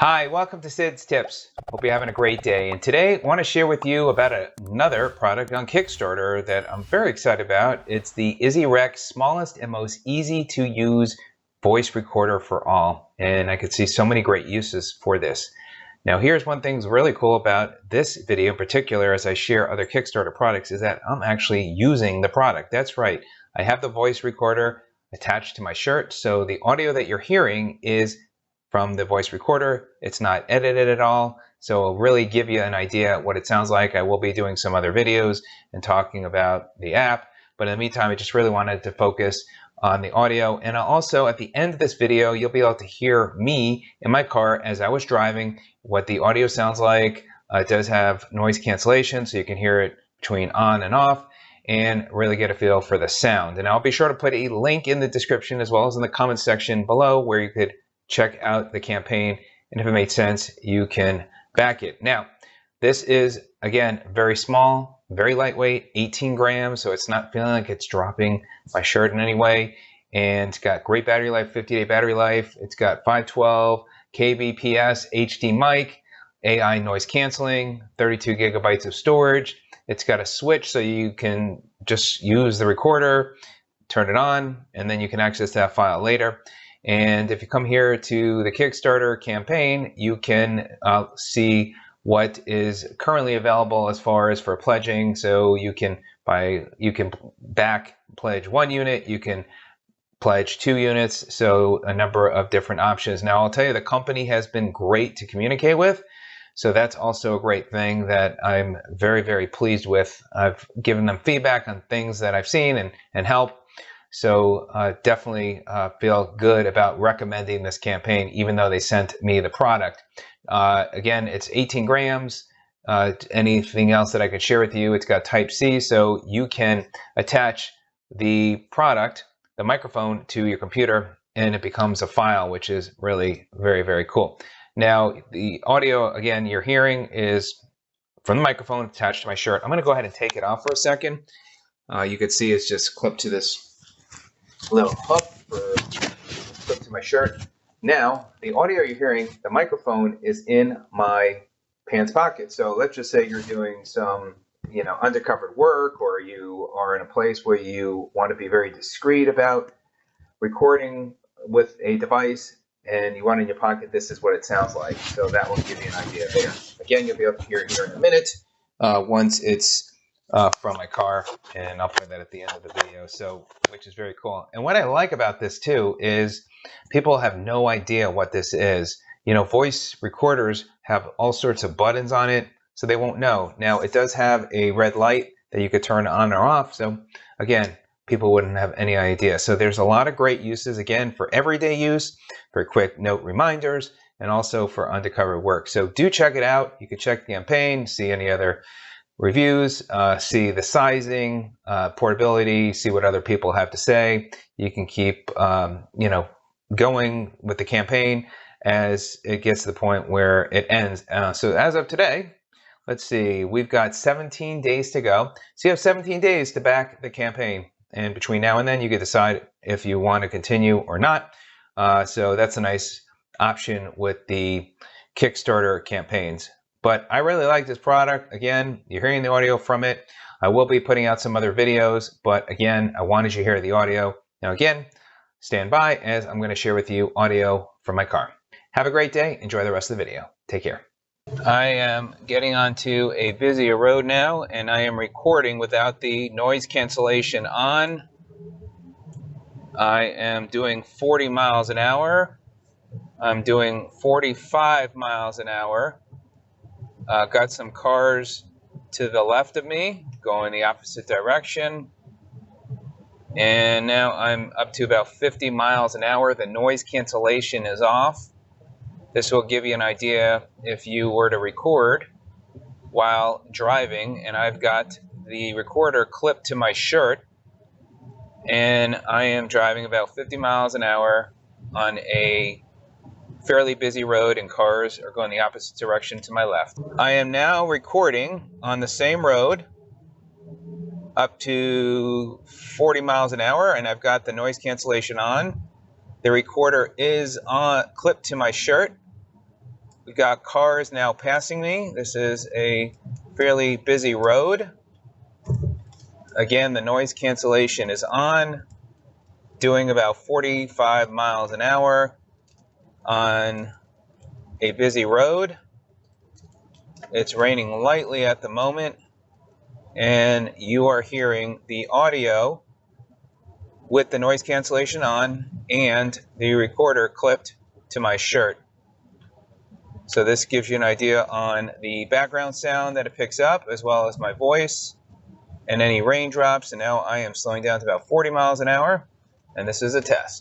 Hi, welcome to Sid's Tips. Hope you're having a great day. And today I want to share with you about another product on Kickstarter that I'm very excited about. It's the iZYREC smallest and most easy to use voice recorder for all. And I could see so many great uses for this. Now here's one thing that's really cool about this video in particular as I share other Kickstarter products is that I'm actually using the product. That's right. I have the voice recorder attached to my shirt. So the audio that you're hearing is from the voice recorder. It's not edited at all, so it'll really give you an idea what it sounds like. I will be doing some other videos and talking about the app, but in the meantime I just really wanted to focus on the audio. And also at the end of this video you'll be able to hear me in my car as I was driving, what the audio sounds like. It does have noise cancellation, so you can hear it between on and off and really get a feel for the sound. And I'll be sure to put a link in the description as well as in the comment section below where you could check out the campaign, and if it made sense, you can back it. Now, this is, again, very small, very lightweight, 18 grams, so it's not feeling like it's dropping my shirt in any way, and it's got great battery life, 50-day battery life. It's got 512 kbps HD mic, AI noise canceling, 32 gigabytes of storage. It's got a switch so you can just use the recorder, turn it on, and then you can access that file later. And if you come here to the Kickstarter campaign, you can see what is currently available as far as for pledging. So you can back pledge 1 unit, you can pledge 2 units, so a number of different options. Now I'll tell you, the company has been great to communicate with, so that's also a great thing that I'm very, very pleased with. I've given them feedback on things that I've seen and help. So definitely feel good about recommending this campaign, even though they sent me the product. Again, it's 18 grams. Anything else that I could share with you, it's got Type-C, so you can attach the product, the microphone, to your computer, and it becomes a file, which is really very, very cool. Now, the audio, again, you're hearing is from the microphone attached to my shirt. I'm going to go ahead and take it off for a second. You can see it's just clipped to this little hook clip to my shirt. Now, the audio you're hearing, the microphone is in my pants pocket. So let's just say you're doing some, undercover work, or you are in a place where you want to be very discreet about recording with a device and you want it in your pocket. This is what it sounds like. So that will give you an idea there. Again, you'll be able to hear it here in a minute once it's from my car, and I'll put that at the end of the video, so which is very cool. And what I like about this too is people have no idea what this is. Voice recorders have all sorts of buttons on it, so they won't know. Now, it does have a red light that you could turn on or off, so again, people wouldn't have any idea. So there's a lot of great uses, again, for everyday use, for quick note reminders, and also for undercover work. So do check it out. You can check the campaign, see any other reviews, see the sizing, portability, see what other people have to say. You can keep, going with the campaign as it gets to the point where it ends. So as of today, let's see, we've got 17 days to go. So you have 17 days to back the campaign. And between now and then, you can decide if you want to continue or not. So that's a nice option with the Kickstarter campaigns. But I really like this product. Again, you're hearing the audio from it. I will be putting out some other videos, but again, I wanted you to hear the audio. Now again, stand by as I'm going to share with you audio from my car. Have a great day. Enjoy the rest of the video. Take care. I am getting onto a busier road now, and I am recording without the noise cancellation on. I am doing 40 miles an hour. I'm doing 45 miles an hour. Got some cars to the left of me going the opposite direction, and now I'm up to about 50 miles an hour. The noise cancellation is off. This will give you an idea if you were to record while driving, and I've got the recorder clipped to my shirt, and I am driving about 50 miles an hour on a fairly busy road, and cars are going the opposite direction to my left. I am now recording on the same road up to 40 miles an hour, and I've got the noise cancellation on. The recorder is clipped to my shirt, We've got cars now passing me. This is a fairly busy road. Again, the noise cancellation is on, doing about 45 miles an hour on a busy road. It's raining lightly at the moment, and you are hearing the audio with the noise cancellation on and the recorder clipped to my shirt. So this gives you an idea on the background sound that it picks up, as well as my voice and any raindrops. And now I am slowing down to about 40 miles an hour, and this is a test.